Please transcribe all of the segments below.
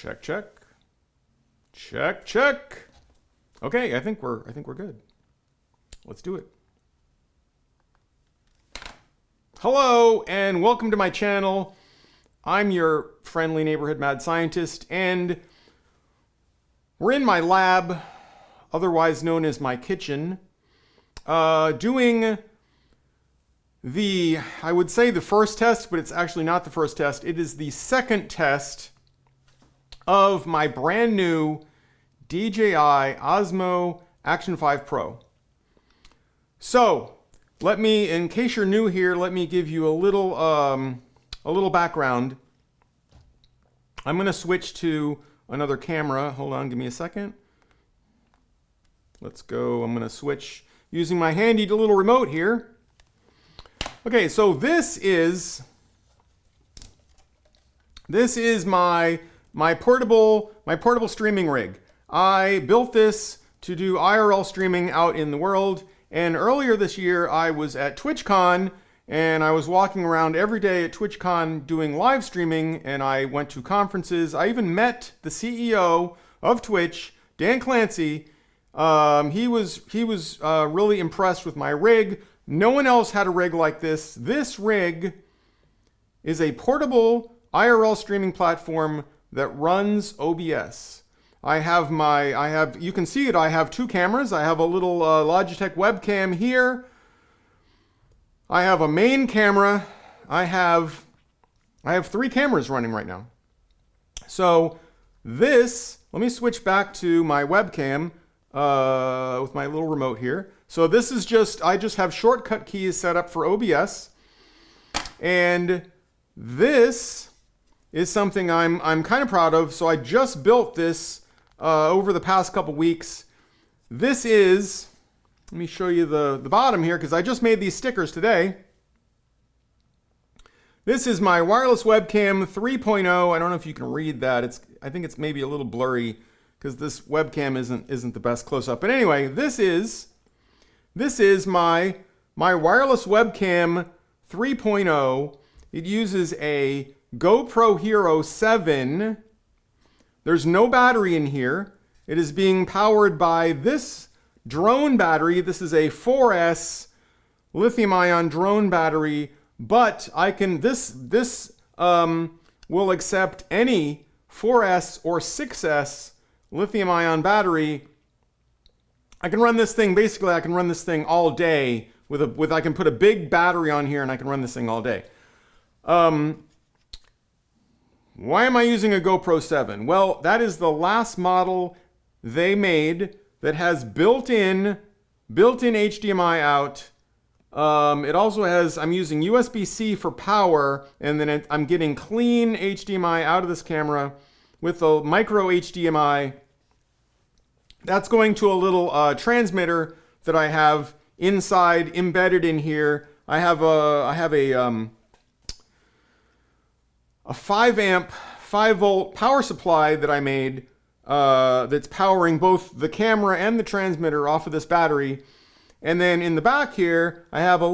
Check, check. Check, check. Okay, I think we're good. Let's do it. Hello and welcome to my channel. I'm your friendly neighborhood mad scientist, and we're in my lab, otherwise known as my kitchen, doing I would say the first test, but it's actually not the first test. It is the second test of my brand new DJI Osmo Action 5 Pro. So let me, in case you're new here, let me give you a little background. I'm going to switch to another camera. Hold on, give me a second. Let's go. I'm going to switch using my handy little remote here. Okay, so this is my portable streaming rig. I built this to do IRL streaming out in the world, and earlier this year I was at TwitchCon and I was walking around every day at TwitchCon doing live streaming, and I went to conferences. I even met the CEO of Twitch, Dan Clancy. He was really impressed with my rig. No one else had a rig like this. This rig is a portable IRL streaming platform that runs OBS. You can see it, I have two cameras. I have a little Logitech webcam here. I have a main camera. I have three cameras running right now. So let me switch back to my webcam with my little remote here. So this is I just have shortcut keys set up for OBS. And this is something I'm kind of proud of. So I just built this over the past couple weeks. This is, let me show you the bottom here because I just made these stickers today. This is my Wireless Webcam 3.0. I don't know if you can read that. I think it's maybe a little blurry because this webcam isn't the best close up. But anyway, this is my Wireless Webcam 3.0. It uses a GoPro HERO 7. There's no battery in here. It is being powered by this drone battery. This is a 4S lithium-ion drone battery, but this will accept any 4S or 6S lithium-ion battery. I can run this thing, basically I can run this thing all day I can put a big battery on here and I can run this thing all day. Why am I using a GoPro 7? Well, that is the last model they made that has built-in HDMI out. It also has, I'm using USB-C for power, and then I'm getting clean HDMI out of this camera with a micro HDMI. That's going to a little transmitter that I have inside, embedded in here. I have a 5 amp, 5 volt power supply that I made that's powering both the camera and the transmitter off of this battery. And then in the back here, I have a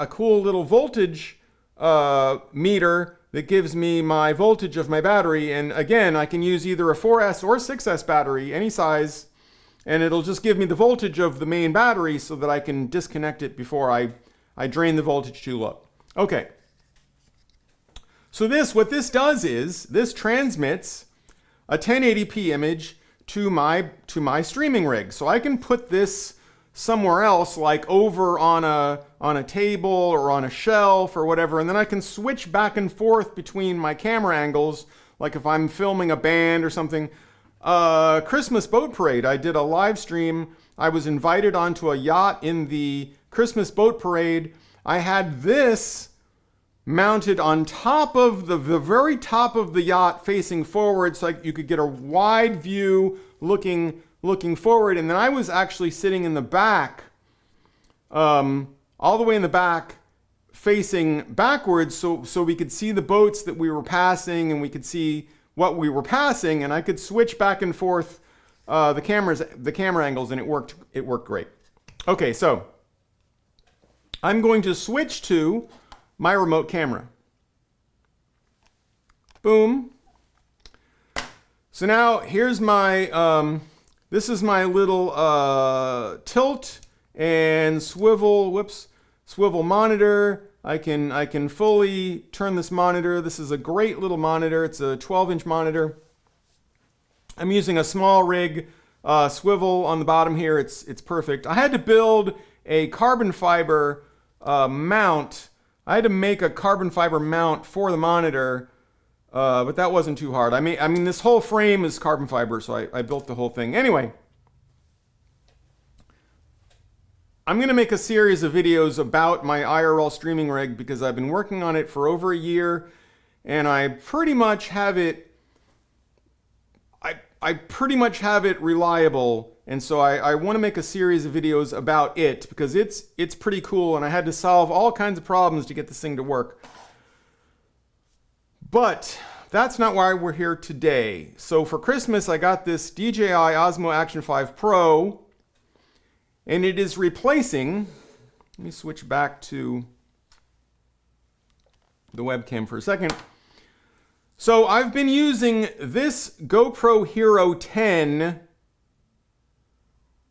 cool little voltage meter that gives me my voltage of my battery. And again, I can use either a 4S or 6S battery, any size, and it'll just give me the voltage of the main battery so that I can disconnect it before I drain the voltage too low. Okay. So what this does is this transmits a 1080p image to my streaming rig. So I can put this somewhere else, like over on a table or on a shelf or whatever, and then I can switch back and forth between my camera angles, like if I'm filming a band or something. Christmas boat parade, I did a live stream. I was invited onto a yacht in the Christmas boat parade. I had this mounted on top of the very top of the yacht facing forward, so you could get a wide view looking forward. And then I was actually sitting in the back, all the way in the back, facing backwards, so we could see the boats that we were passing and we could see what we were passing, and I could switch back and forth the camera angles, and it worked great. Okay, so I'm going to switch to my remote camera. Boom. So now here's my, this is my little tilt and swivel, swivel monitor. I can fully turn this monitor. This is a great little monitor. It's a 12-inch monitor. I'm using a small rig swivel on the bottom here. It's perfect. I had to build a carbon fiber mount. I had to make a carbon fiber mount for the monitor, but that wasn't too hard. I mean, this whole frame is carbon fiber, so I built the whole thing. Anyway, I'm going to make a series of videos about my IRL streaming rig because I've been working on it for over a year, and I pretty much have it. I pretty much have it reliable, and so I want to make a series of videos about it because it's pretty cool, and I had to solve all kinds of problems to get this thing to work. But that's not why we're here today. So for Christmas, I got this DJI Osmo Action 5 Pro, and it is replacing, let me switch back to the webcam for a second. So I've been using this GoPro HERO 10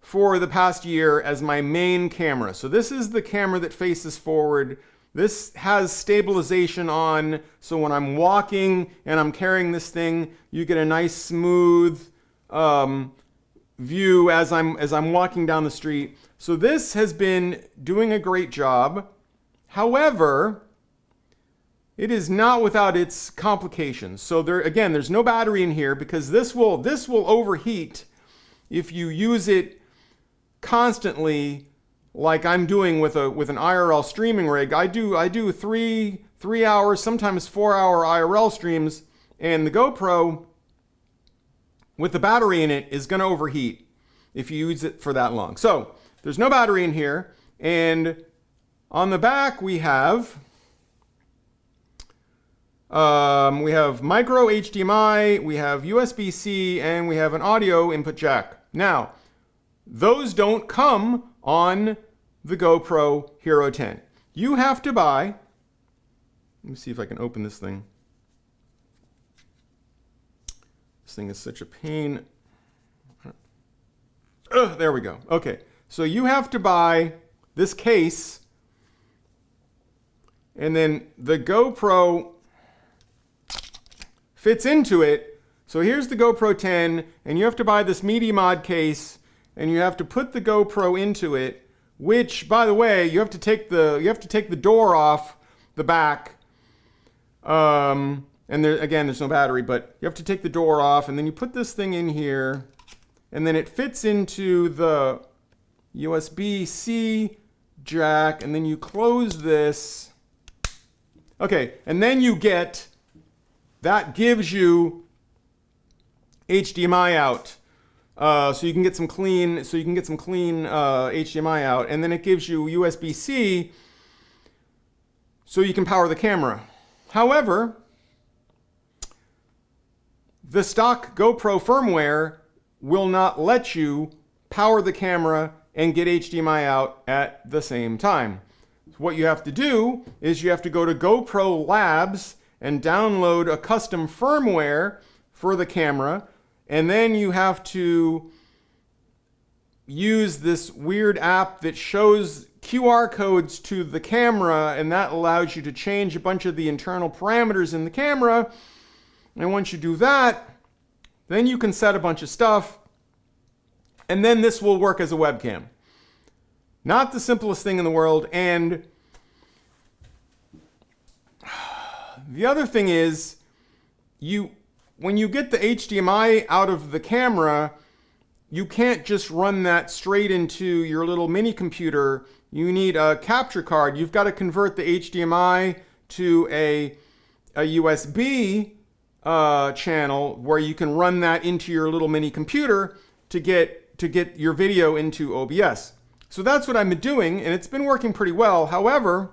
for the past year as my main camera. So this is the camera that faces forward. This has stabilization on, so when I'm walking and I'm carrying this thing, you get a nice smooth view as I'm walking down the street. So this has been doing a great job. However, it is not without its complications. So there's no battery in here because this will overheat if you use it constantly, like I'm doing with an IRL streaming rig. I do three hours, sometimes 4-hour IRL streams, and the GoPro with the battery in it is going to overheat if you use it for that long. So there's no battery in here, and on the back we have micro HDMI, we have USB-C, and we have an audio input jack. Now, those don't come on the GoPro HERO 10. You have to buy, let me see if I can open this thing. This thing is such a pain. There we go. Okay, so you have to buy this case, and then the GoPro fits into it. So here's the GoPro 10, and you have to buy this Media Mod case, and you have to put the GoPro into it, which, by the way, you have to take the door off the back. And there's no battery, but you have to take the door off, and then you put this thing in here, and then it fits into the USB-C jack, and then you close this. Okay, and then that gives you HDMI out, so you can get some clean HDMI out, and then it gives you USB-C, so you can power the camera. However, the stock GoPro firmware will not let you power the camera and get HDMI out at the same time. So what you have to do is you have to go to GoPro Labs and download a custom firmware for the camera, and then you have to use this weird app that shows QR codes to the camera, and that allows you to change a bunch of the internal parameters in the camera. And once you do that, then you can set a bunch of stuff, and then this will work as a webcam. Not the simplest thing in the world, and the other thing is, when you get the HDMI out of the camera, you can't just run that straight into your little mini computer. You need a capture card. You've got to convert the HDMI to a USB channel where you can run that into your little mini computer to get your video into OBS. So that's what I've been doing, and it's been working pretty well. However,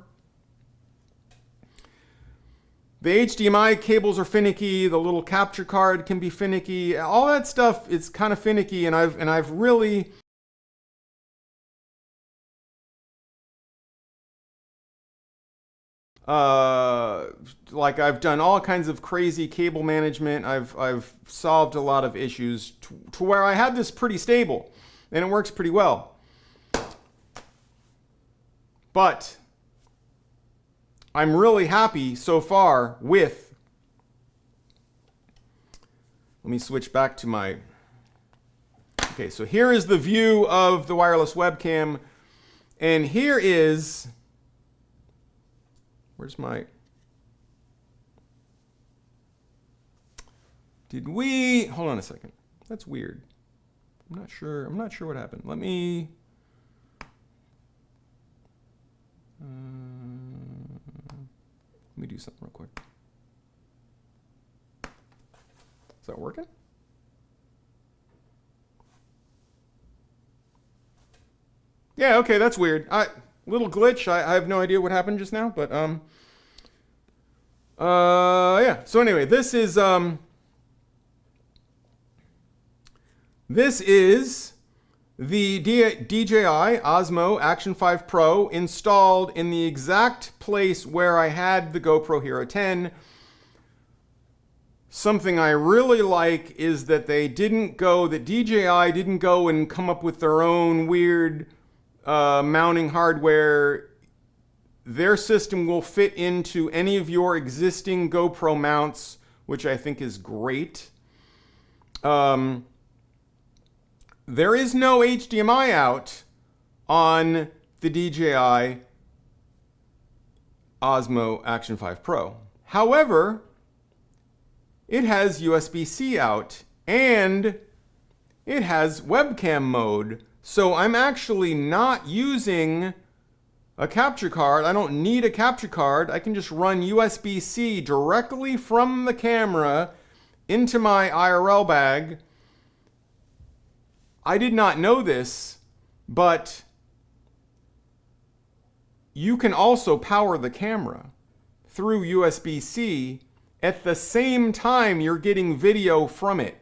the HDMI cables are finicky, the little capture card can be finicky, all that stuff is kind of finicky, and I've really Like I've done all kinds of crazy cable management. I've solved a lot of issues to where I had this pretty stable and it works pretty well. But I'm really happy so far with, let me switch back to my, okay, so here is the view of the wireless webcam, and here is, where's my, did we, hold on a second, that's weird. I'm not sure what happened. Let me, do something real quick. Is that working? Yeah, okay, that's weird. Little glitch. I have no idea what happened just now, but yeah. So anyway, this is the DJI Osmo Action 5 Pro installed in the exact place where I had the GoPro Hero 10. Something I really like is that DJI didn't go and come up with their own weird mounting hardware. Their system will fit into any of your existing GoPro mounts, which I think is great. There is no HDMI out on the DJI Osmo Action 5 Pro. However, it has USB-C out and it has webcam mode. So I'm actually not using a capture card. I don't need a capture card. I can just run USB-C directly from the camera into my IRL bag. I did not know this, but you can also power the camera through USB-C at the same time you're getting video from it.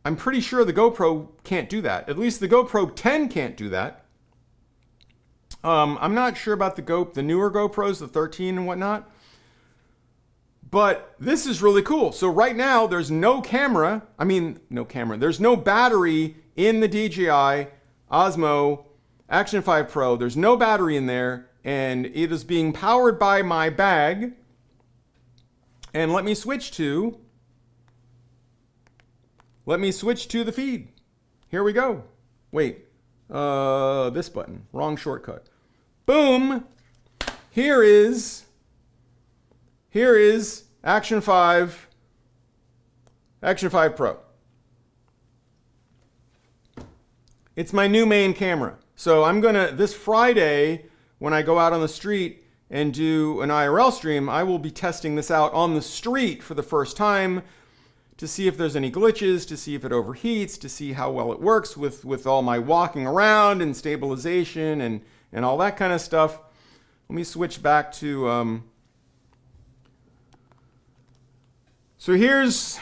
I'm pretty sure the GoPro can't do that. At least the GoPro 10 can't do that. I'm not sure about the newer GoPros, the 13 and whatnot. But this is really cool. So right now, there's no camera. There's no battery in the DJI Osmo Action 5 Pro. There's no battery in there. And it is being powered by my bag. And let me switch to the feed. Here we go. Wait. This button. Wrong shortcut. Boom. Here is Action 5 Pro. It's my new main camera. So I'm gonna, this Friday, when I go out on the street and do an IRL stream, I will be testing this out on the street for the first time to see if there's any glitches, to see if it overheats, to see how well it works with all my walking around and stabilization and all that kind of stuff. Let me switch back to, so here's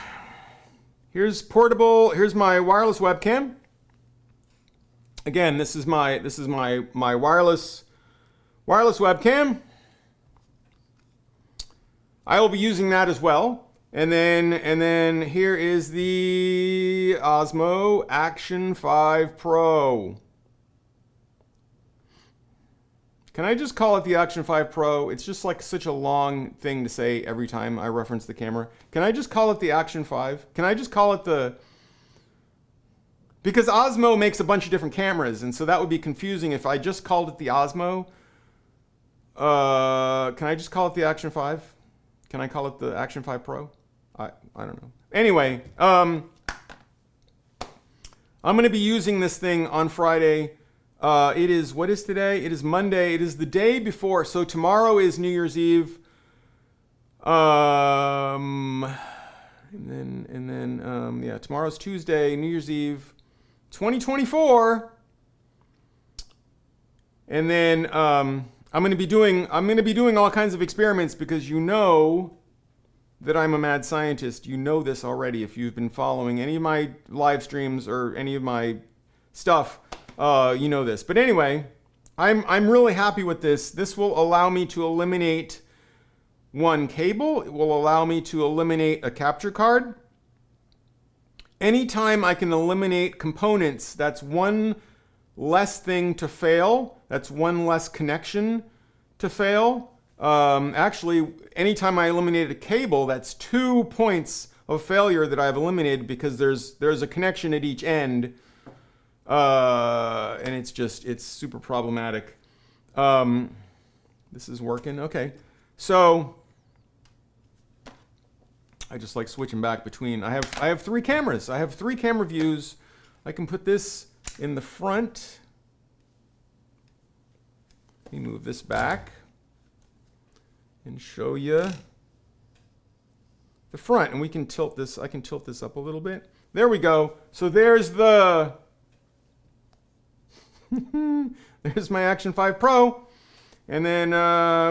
portable, here's my wireless webcam. Again, this is my wireless webcam. I will be using that as well. And then here is the Osmo Action 5 Pro. Can I just call it the Action 5 Pro? It's just like such a long thing to say every time I reference the camera. Can I just call it the Action 5? Can I just call it the... Because Osmo makes a bunch of different cameras, and so that would be confusing if I just called it the Osmo. Can I just call it the Action 5? Can I call it the Action 5 Pro? I don't know. Anyway, I'm going to be using this thing on Friday. It is, what is today? It is Monday. It is the day before. So tomorrow is New Year's Eve. Yeah, tomorrow's Tuesday, New Year's Eve, 2024. And then I'm going to be doing all kinds of experiments because you know that I'm a mad scientist. You know this already if you've been following any of my live streams or any of my stuff. You know this. But anyway, I'm really happy with this. This will allow me to eliminate one cable. It will allow me to eliminate a capture card. Anytime I can eliminate components, that's one less thing to fail. That's one less connection to fail. Actually, anytime I eliminate a cable, that's 2 points of failure that I've eliminated because there's a connection at each end. And it's super problematic. This is working. Okay. So I just like switching back between, I have 3 cameras. I have 3 camera views. I can put this in the front. Let me move this back and show you the front, and we can tilt this. I can tilt this up a little bit. There we go. So there's the there's my Action 5 Pro, and then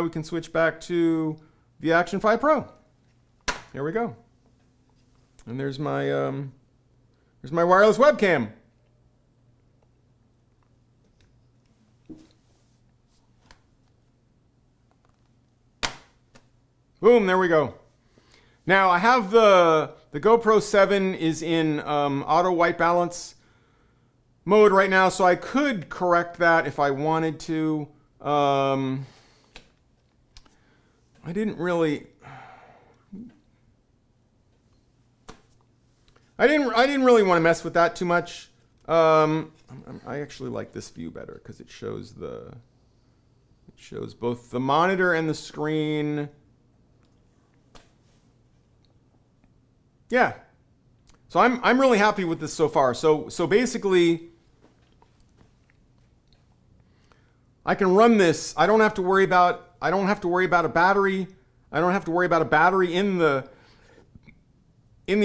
we can switch back to the Action 5 Pro. There we go. And there's my wireless webcam. Boom, there we go. Now I have the GoPro 7 is in auto white balance mode right now, so I could correct that if I wanted to. I didn't really want to mess with that too much. I actually like this view better because it shows both the monitor and the screen. Yeah. So I'm really happy with this so far. So basically I can run this. I don't have to worry about a battery. I don't have to worry about a battery in the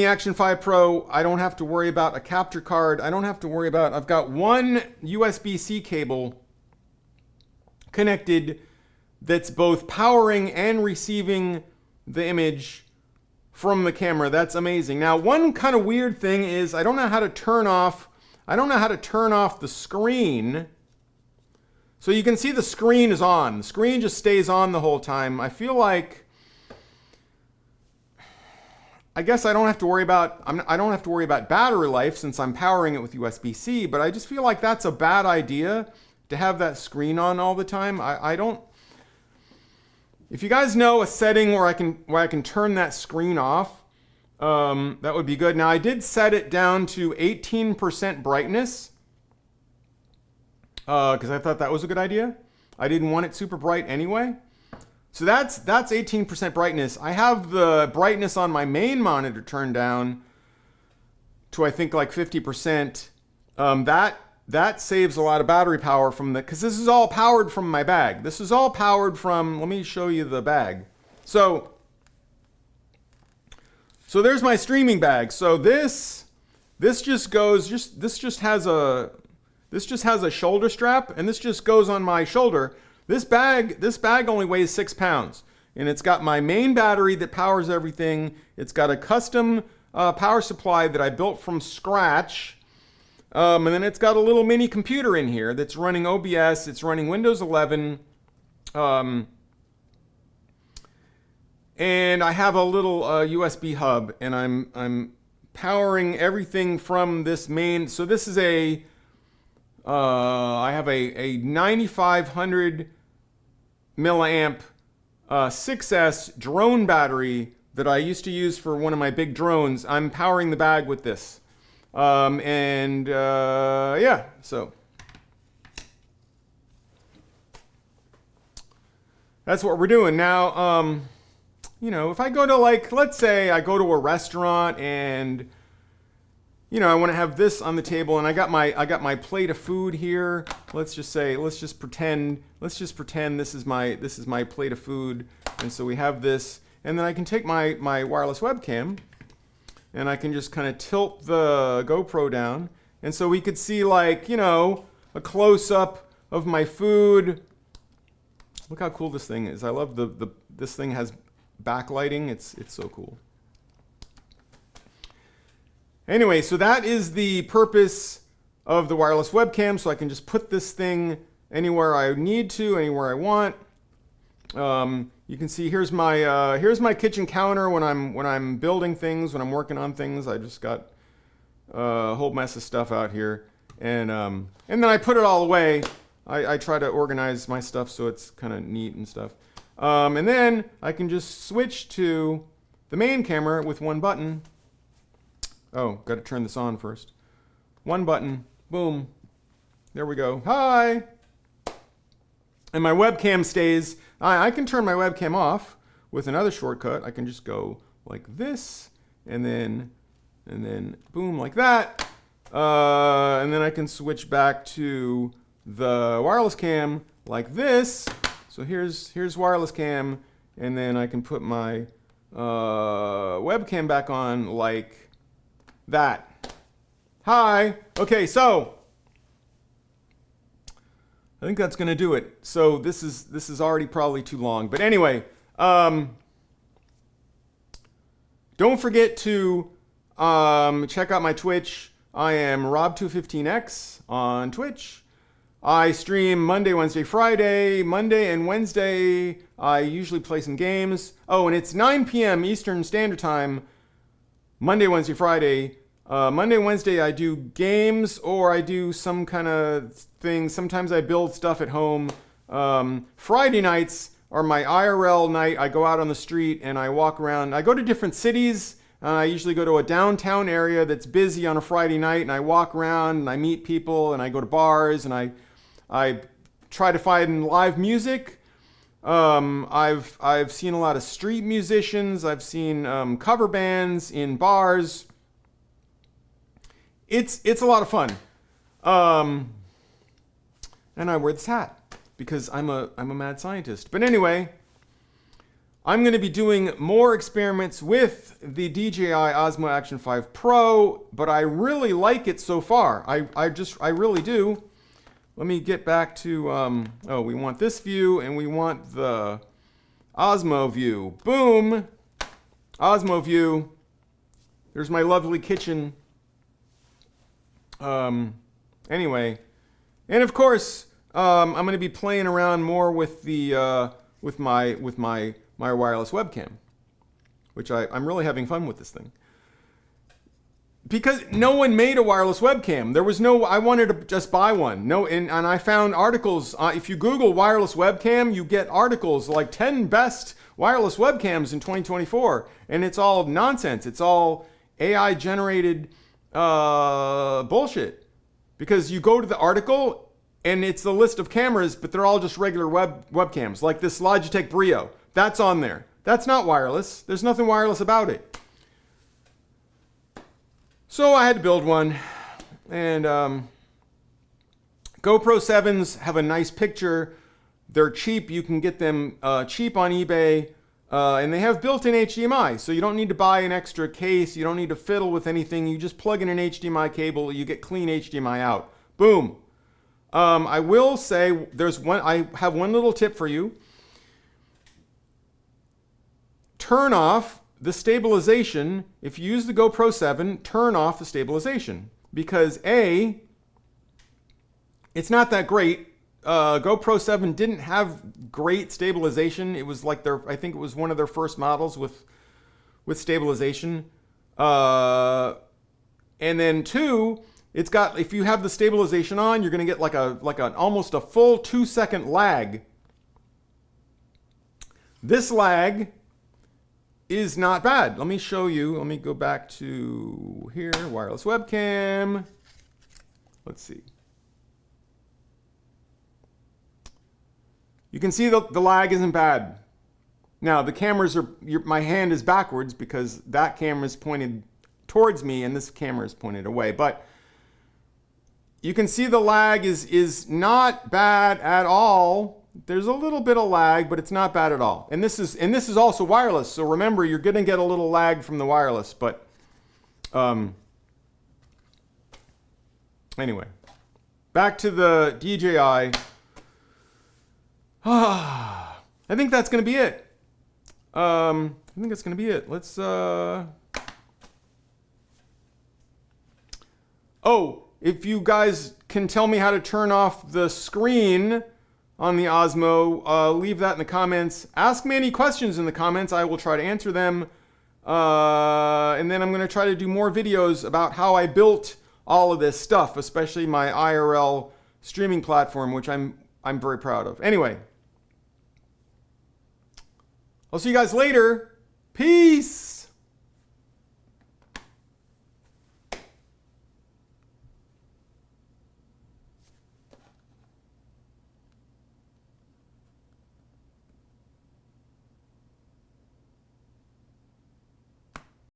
Action 5 Pro. I don't have to worry about a capture card. I don't have to worry about, I've got one USB-C cable connected that's both powering and receiving the image from the camera. That's amazing. Now, one kind of weird thing is I don't know how to turn off the screen. So you can see the screen is on. The screen just stays on the whole time. I feel like, I guess I don't have to worry about battery life since I'm powering it with USB-C, but I just feel like that's a bad idea to have that screen on all the time. I don't. If you guys know a setting where I can turn that screen off, that would be good. Now I did set it down to 18% brightness because I thought that was a good idea. I didn't want it super bright anyway. So that's 18% brightness. I have the brightness on my main monitor turned down to I think like 50%. That saves a lot of battery power from because this is all powered from my bag. This is all powered from, let me show you the bag. So there's my streaming bag. So this just has a shoulder strap, and this just goes on my shoulder. This bag only weighs 6 pounds, and it's got my main battery that powers everything. It's got a custom power supply that I built from scratch. And then it's got a little mini computer in here that's running OBS. It's running Windows 11. And I have a little USB hub, and I'm powering everything from this main. So this is I have a 9500 milliamp 6S drone battery that I used to use for one of my big drones. I'm powering the bag with this. Yeah, so that's what we're doing now. You know, if I go to, like, let's say I go to a restaurant and, you know, I want to have this on the table, and I got my plate of food here. Let's just pretend this is my plate of food, and so we have this, and then I can take my wireless webcam, and I can just kind of tilt the GoPro down. And so we could see, like, you know, a close-up of my food. Look how cool this thing is. I love this thing has backlighting. It's so cool. Anyway, so that is the purpose of the wireless webcam. So I can just put this thing anywhere I need to, anywhere I want. You can see here's my kitchen counter when I'm building things, when I'm working on things. I just got a whole mess of stuff out here, and then I put it all away. I try to organize my stuff so it's kind of neat and stuff. And then I can just switch to the main camera with one button. Oh, got to turn this on first. One button, boom. There we go. Hi. And my webcam stays. I can turn my webcam off with another shortcut. I can just go like this, and then boom, like that. And then I can switch back to the wireless cam like this. So here's wireless cam, and then I can put my webcam back on like that. Hi. Okay, so I think that's gonna do it. So this is already probably too long, but anyway, don't forget to check out my Twitch. I am Rob215X on Twitch. I stream Monday, Wednesday, Friday. Monday and Wednesday, I usually play some games. Oh, and it's 9 p.m. Eastern Standard Time. Monday, Wednesday, Friday. Monday, Wednesday, I do games or I do some kind of thing. Sometimes I build stuff at home. Friday nights are my IRL night. I go out on the street and I walk around. I go to different cities. I usually go to a downtown area that's busy on a Friday night, and I walk around and I meet people and I go to bars and I try to find live music. I've seen a lot of street musicians. I've seen cover bands in bars. It's a lot of fun. And I wear this hat because I'm a mad scientist. But anyway, I'm going to be doing more experiments with the DJI Osmo Action 5 Pro, but I really like it so far. I really do. Let me get back to, oh, we want this view and we want the Osmo view. Boom! Osmo view. There's my lovely kitchen. Anyway, and of course, I'm going to be playing around more with the, with my wireless webcam, which I'm really having fun with this thing. Because no one made a wireless webcam. There was no, I wanted to just buy one. No, and I found articles. If you Google wireless webcam, you get articles like 10 best wireless webcams in 2024. And it's all nonsense. It's all AI generated bullshit. Because you go to the article and it's the list of cameras, but they're all just regular webcams. Like this Logitech Brio. That's on there. That's not wireless. There's nothing wireless about it. So I had to build one, and GoPro 7s have a nice picture. They're cheap. You can get them cheap on eBay, and they have built-in HDMI, so you don't need to buy an extra case. You don't need to fiddle with anything. You just plug in an HDMI cable. You get clean HDMI out. Boom. I will say I have one little tip for you. Turn off the stabilization. If you use the GoPro 7, turn off the stabilization, because A, it's not that great. GoPro 7 didn't have great stabilization. It was like I think it was one of their first models with stabilization. And then 2, it's got, if you have the stabilization on, you're going to get like almost a full 2-second lag. This lag is not bad. Let me show you. Let me go back to here, wireless webcam. Let's see. You can see the lag isn't bad. Now the cameras are, my hand is backwards because that camera is pointed towards me and this camera is pointed away. But you can see the lag is not bad at all. There's a little bit of lag, but it's not bad at all. And this is also wireless. So remember, you're going to get a little lag from the wireless. But anyway, back to the DJI. I think that's going to be it. I think that's going to be it. Let's. Oh, If you guys can tell me how to turn off the screen on the Osmo, leave that in the comments. Ask me any questions in the comments. I will try to answer them. And then I'm going to try to do more videos about how I built all of this stuff, especially my IRL streaming platform, which I'm very proud of. Anyway, I'll see you guys later. Peace.